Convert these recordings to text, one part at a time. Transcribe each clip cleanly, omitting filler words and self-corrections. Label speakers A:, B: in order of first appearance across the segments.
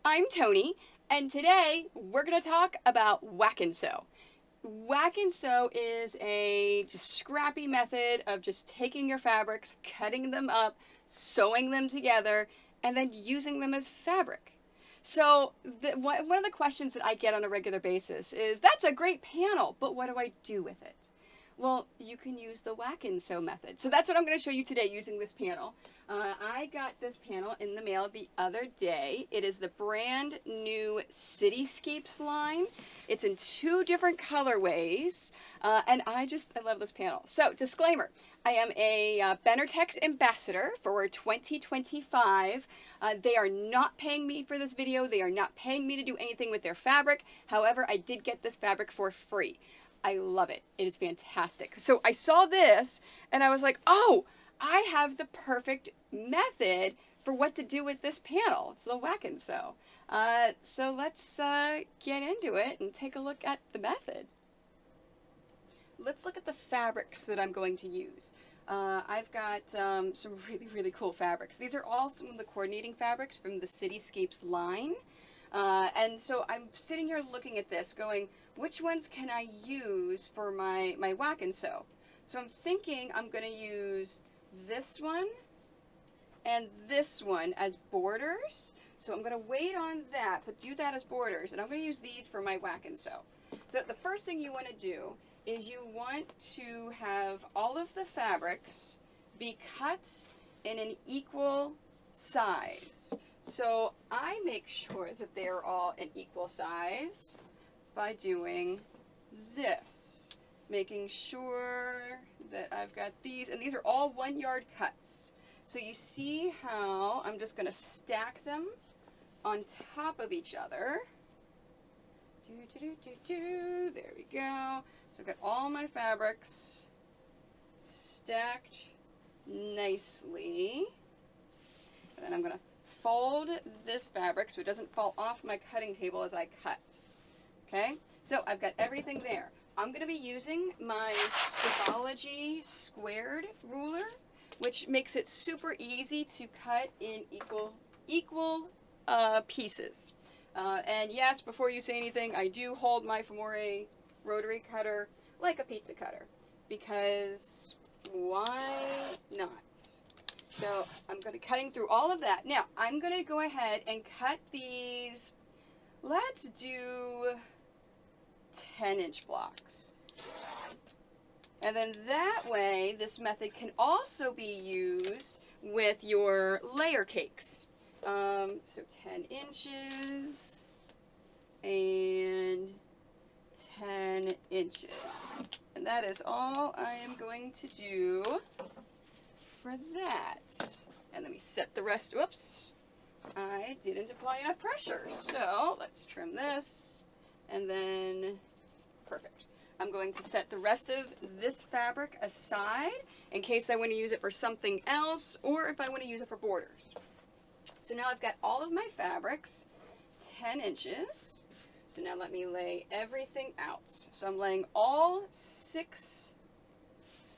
A: I'm Tony, and today we're going to talk about whack and sew. Whack and sew is a just scrappy method of just taking your fabrics, cutting them up, sewing them together, and then using them as fabric. So one of the questions that I get on a regular basis is, that's a great panel, but what do I do with it? Well, you can use the whack and sew method. So that's what I'm going to show you today using this panel. I got this panel in the mail the other day. It is the brand new Cityscapes line. It's in 2 different colorways, and I love this panel. So, disclaimer, I am a Benartex ambassador for 2025. They are not paying me for this video. They are not paying me to do anything with their fabric. However, I did get this fabric for free. I love it. It is fantastic. So I saw this and I was like, oh, I have the perfect method for what to do with this panel. It's the whack and sew. So let's get into it and take a look at the method. Let's look at the fabrics that I'm going to use. I've got some really cool fabrics. These are all some of the coordinating fabrics from the Cityscapes line. And so I'm sitting here looking at this going, which ones can I use for my whack and sew? So I'm thinking I'm going to use this one and this one as borders. So I'm going to wait on that, but do that as borders, and I'm going to use these for my whack and sew. So the first thing you want to do is you want to have all of the fabrics be cut in an equal size. So I make sure that they're all an equal size by doing this, making sure that I've got these, and these are all 1 yard cuts. So you see how I'm just going to stack them on top of each other. There we go. So I've got all my fabrics stacked nicely. And then I'm going to fold this fabric so it doesn't fall off my cutting table as I cut. Okay, so I've got everything there. I'm going to be using my Scribology squared ruler, which makes it super easy to cut in equal pieces. And yes, before you say anything, I do hold my Famore rotary cutter like a pizza cutter, because why not? So I'm going to be cutting through all of that. Now, I'm going to go ahead and cut these, let's do 10-inch blocks. And then that way, this method can also be used with your layer cakes. So 10 inches and 10 inches. And that is all I am going to do for that. And let me set the rest. Whoops, I didn't apply enough pressure. So let's trim this, and then perfect. I'm going to set the rest of this fabric aside in case I want to use it for something else, or if I want to use it for borders. So now I've got all of my fabrics 10 inches. So now let me lay everything out. So I'm laying all 6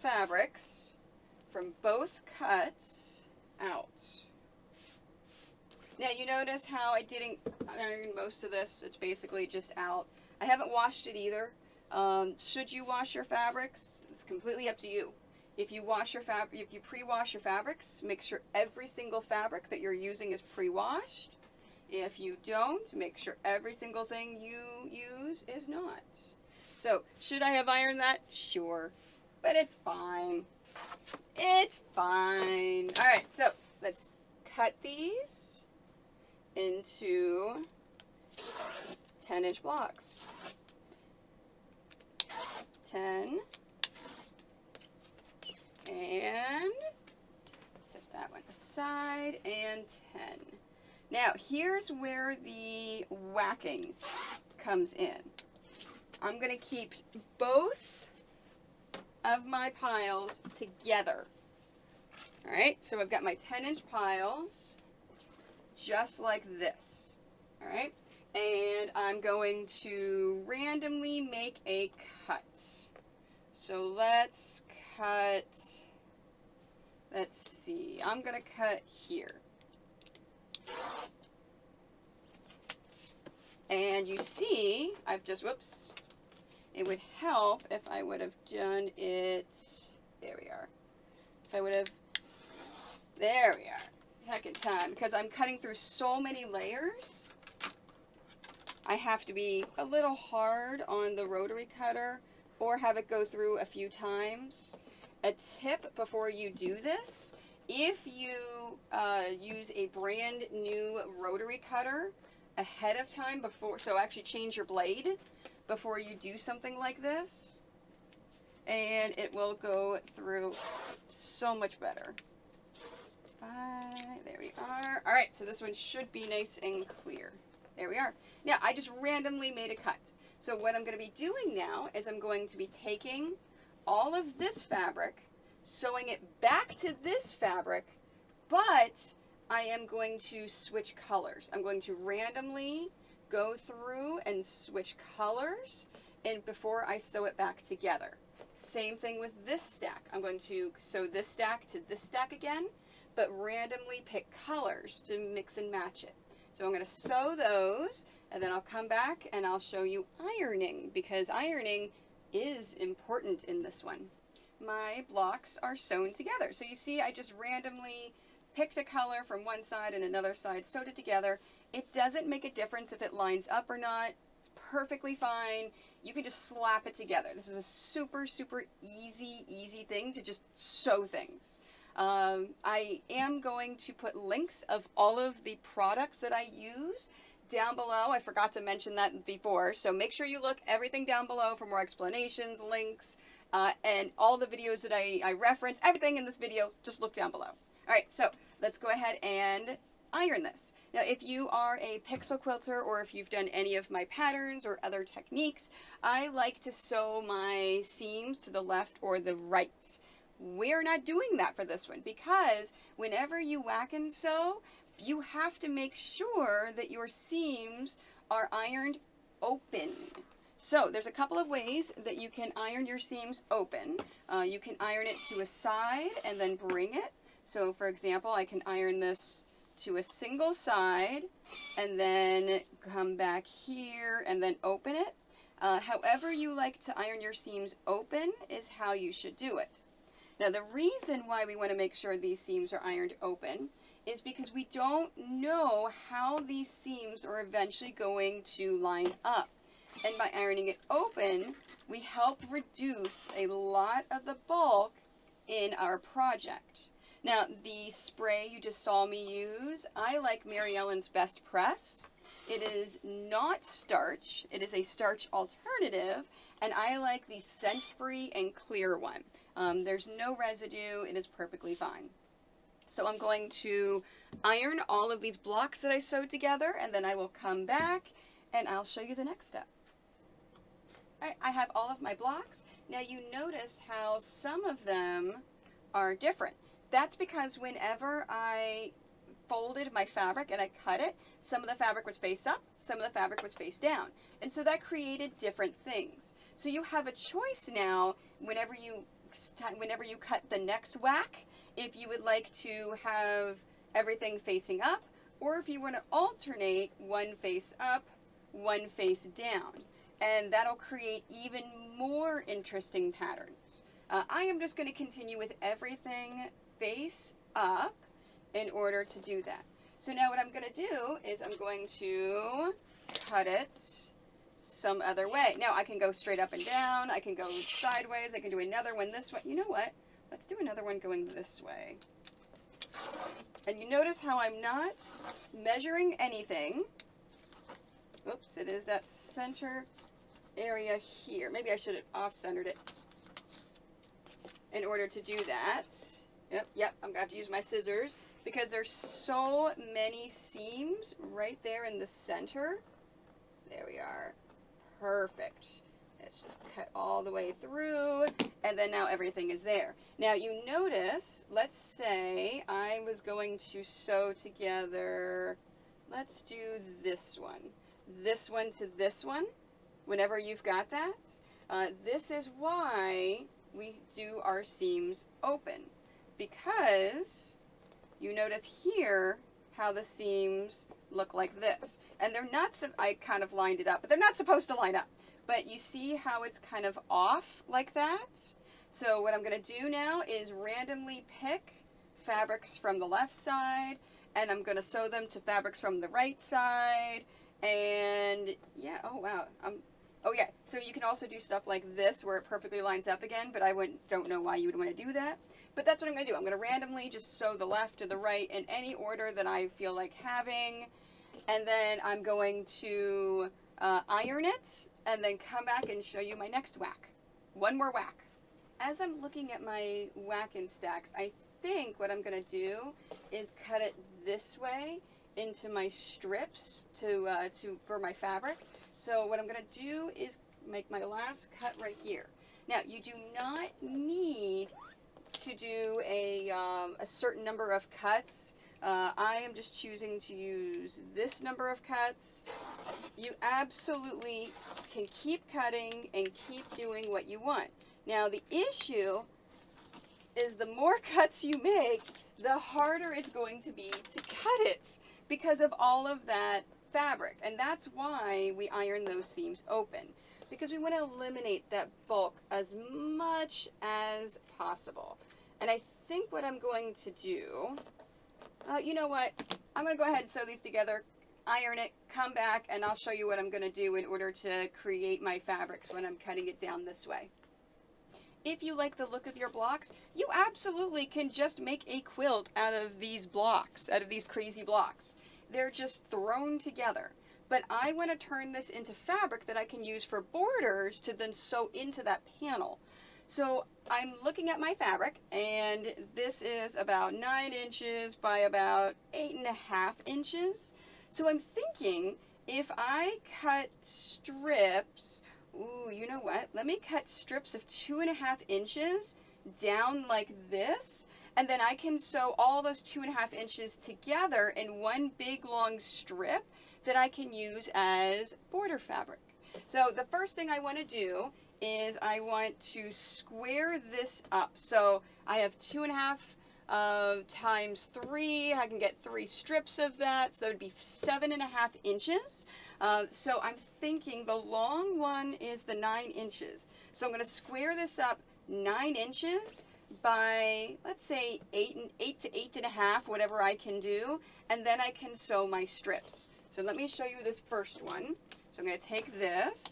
A: fabrics from both cuts out. Now you notice how I didn't iron most of this. It's basically just out. I haven't washed it either. Should you wash your fabrics? It's completely up to you. If you pre-wash your fabrics, make sure every single fabric that you're using is pre-washed. If you don't, make sure every single thing you use is not. So, should I have ironed that? Sure. But it's fine. It's fine. Alright, so let's cut these into 10-inch blocks. 10. And set that one aside, and 10. Now, here's where the whacking comes in. I'm going to keep both of my piles together. Alright, so I've got my 10-inch piles, just like this. Alright, and I'm going to randomly make a cut. So let's cut, let's see, I'm going to cut here. And you see, I've just, whoops, it would help if I would have done it, there we are. If I would have, there we are, second time, because I'm cutting through so many layers, I have to be a little hard on the rotary cutter or have it go through a few times. A tip before you do this, if you use a brand new rotary cutter ahead of time before, so actually change your blade before you do something like this, and it will go through so much better. There we are. All right, so this one should be nice and clear. There we are. Now, I just randomly made a cut. So what I'm going to be doing now is I'm going to be taking all of this fabric, sewing it back to this fabric, but I am going to switch colors. I'm going to randomly go through and switch colors and before I sew it back together. Same thing with this stack. I'm going to sew this stack to this stack again, but randomly pick colors to mix and match it. So I'm going to sew those, and then I'll come back and I'll show you ironing, because ironing is important in this one. My blocks are sewn together. So you see I just randomly picked a color from one side and another side, sewed it together. It doesn't make a difference if it lines up or not. It's perfectly fine. You can just slap it together. This is a super, super easy thing to just sew things. I am going to put links of all of the products that I use down below. I forgot to mention that before, so make sure you look everything down below for more explanations, links, and all the videos that I reference, everything in this video, just look down below. Alright, so let's go ahead and iron this. Now, if you are a pixel quilter or if you've done any of my patterns or other techniques, I like to sew my seams to the left or the right. We're not doing that for this one, because whenever you whack and sew, you have to make sure that your seams are ironed open. So there's a couple of ways that you can iron your seams open. You can iron it to a side and then bring it. So for example, I can iron this to a single side and then come back here and then open it. However you like to iron your seams open is how you should do it. Now, the reason why we want to make sure these seams are ironed open is because we don't know how these seams are eventually going to line up. And by ironing it open, we help reduce a lot of the bulk in our project. Now, the spray you just saw me use, I like Mary Ellen's Best Press. It is not starch. It is a starch alternative, and I like the scent-free and clear one. There's no residue. It is perfectly fine. So I'm going to iron all of these blocks that I sewed together, and then I will come back and I'll show you the next step. All right, I have all of my blocks. Now you notice how some of them are different. That's because whenever I folded my fabric and I cut it, some of the fabric was face up, some of the fabric was face down. And so that created different things. So you have a choice now whenever you cut the next whack, if you would like to have everything facing up, or if you want to alternate one face up, one face down. And that'll create even more interesting patterns. I am just going to continue with everything face up in order to do that. So now what I'm going to do is I'm going to cut it some other way. Now I can go straight up and down, I can go sideways, I can do another one this way. You know what? Let's do another one going this way. And you notice how I'm not measuring anything. Oops, it is that center area here. Maybe I should have off-centered it in order to do that. Yep, I'm going to have to use my scissors because there's so many seams right there in the center. There we are. Perfect. Let's just cut all the way through, and then now everything is there. Now you notice, let's say I was going to sew together, let's do this one to this one, whenever you've got that. This is why we do our seams open, because you notice here how the seams look like this. And they're not, I kind of lined it up, but they're not supposed to line up. But you see how it's kind of off like that? So what I'm going to do now is randomly pick fabrics from the left side, and I'm going to sew them to fabrics from the right side. And yeah, oh wow. Oh yeah, so you can also do stuff like this where it perfectly lines up again, but I don't know why you would want to do that. But that's what I'm going to do. I'm going to randomly just sew the left to the right in any order that I feel like having. And then I'm going to iron it and then come back and show you my next whack. One more whack. As I'm looking at my whack-in stacks, I think what I'm going to do is cut it this way into my strips for my fabric. So what I'm going to do is make my last cut right here. Now, you do not need to do a certain number of cuts. I am just choosing to use this number of cuts. You absolutely can keep cutting and keep doing what you want. Now, the issue is the more cuts you make, the harder it's going to be to cut it because of all of that fabric. And that's why we iron those seams open, because we want to eliminate that bulk as much as possible. And I think what I'm going to do, you know what, I'm going to go ahead and sew these together, iron it, come back, and I'll show you what I'm going to do in order to create my fabrics when I'm cutting it down this way. If you like the look of your blocks, you absolutely can just make a quilt out of these blocks, out of these crazy blocks. They're just thrown together. But I want to turn this into fabric that I can use for borders to then sew into that panel. So I'm looking at my fabric, and this is about 9 inches by about 8.5 inches. So I'm thinking if I cut strips, ooh, you know what? Let me cut strips of 2.5 inches down like this, and then I can sew all those 2.5 inches together in one big long strip that I can use as border fabric. So the first thing I want to do is I want to square this up. So I have 2.5 times 3. I can get 3 strips of that, so that would be 7.5 inches. So I'm thinking the long one is the 9 inches. So I'm going to square this up 9 inches by, let's say, 8 to 8.5, whatever I can do, and then I can sew my strips. So let me show you this first one. So I'm going to take this,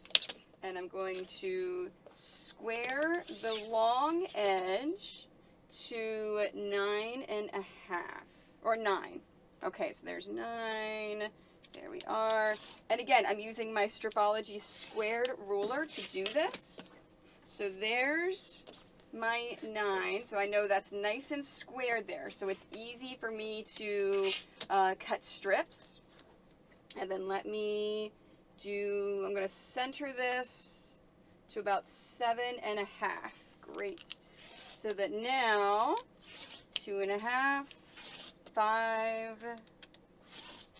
A: and I'm going to square the long edge to 9.5, or 9. Okay, so there's 9. There we are. And again, I'm using my Stripology squared ruler to do this. So there's my 9. So I know that's nice and squared there. So it's easy for me to cut strips. And then let me do, I'm going to center this to about 7.5. Great. So that now, 2.5, 5,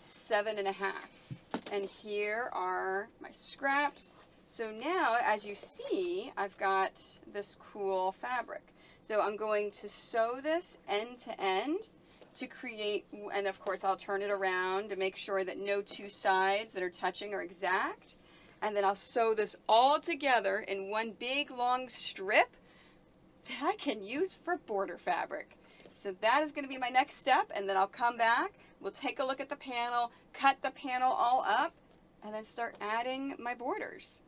A: 7.5. And here are my scraps. So now, as you see, I've got this cool fabric. So I'm going to sew this end to end to create, and of course I'll turn it around to make sure that no two sides that are touching are exact. And then I'll sew this all together in one big long strip that I can use for border fabric. So that is going to be my next step, and then I'll come back, we'll take a look at the panel, cut the panel all up, and then start adding my borders.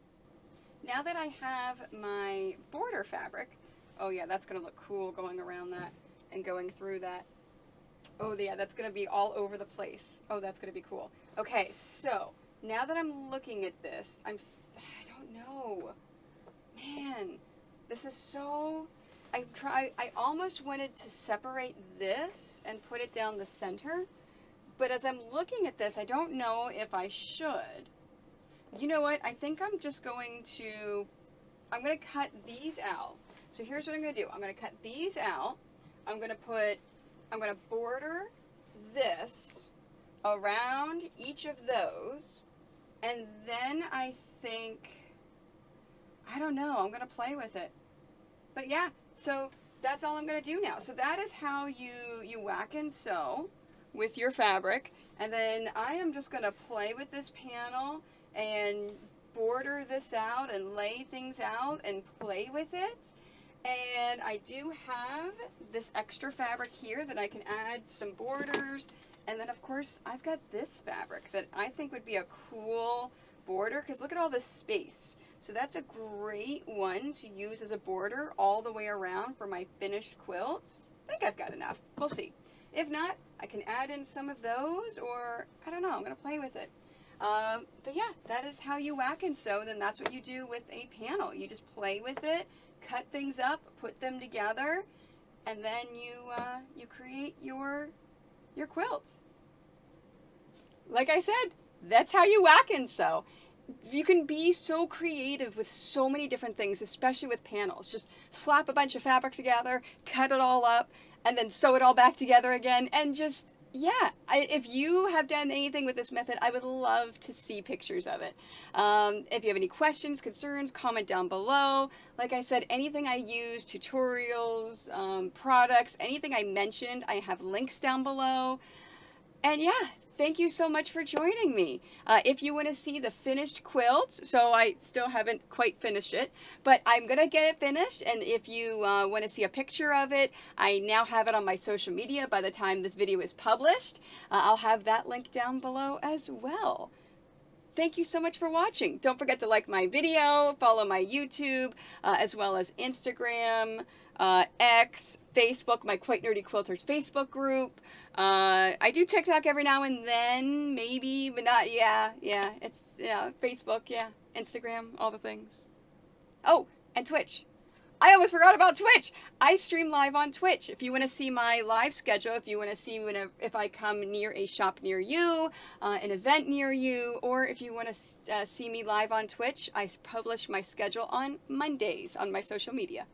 A: Now that I have my border fabric, oh yeah, that's going to look cool going around that and going through that. Oh yeah, that's going to be all over the place. Oh, that's going to be cool. Okay, so now that I'm looking at this, I don't know. Man, this is so, I almost wanted to separate this and put it down the center, but as I'm looking at this, I don't know if I should. You know what? I think I'm just going to, I'm going to cut these out. So here's what I'm going to do. I'm going to cut these out. I'm going to border this around each of those, and then I think, I don't know, I'm going to play with it. But yeah, so that's all I'm going to do now. So that is how you whack and sew with your fabric. And then I am just going to play with this panel and border this out and lay things out and play with it. And I do have this extra fabric here that I can add some borders. And then of course I've got this fabric that I think would be a cool border, because look at all this space. So that's a great one to use as a border all the way around for my finished quilt. I think I've got enough. We'll see. If not, I can add in some of those, or I don't know, I'm going to play with it. But yeah, that is how you whack and sew. Then that's what you do with a panel. You just play with it, cut things up, put them together, and then you create your quilt. Like I said, that's how you whack and sew. You can be so creative with so many different things, especially with panels. Just slap a bunch of fabric together, cut it all up, and then sew it all back together again. And just, yeah, if you have done anything with this method, I would love to see pictures of it. If you have any questions, concerns, comment down below. Like I said, anything I use, tutorials, products, anything I mentioned, I have links down below. And yeah, thank you so much for joining me. If you want to see the finished quilt, so I still haven't quite finished it, but I'm going to get it finished. And if you want to see a picture of it, I now have it on my social media by the time this video is published. I'll have that link down below as well. Thank you so much for watching. Don't forget to like my video, follow my YouTube, as well as Instagram, X, Facebook, my Quite Nerdy Quilters Facebook group. I do TikTok every now and then, maybe, but not, yeah, it's, Facebook, yeah, Instagram, all the things. Oh, and Twitch. I almost forgot about Twitch. I stream live on Twitch. If you want to see my live schedule, if you want to see if I come near a shop near you, an event near you, or if you want to see me live on Twitch, I publish my schedule on Mondays on my social media.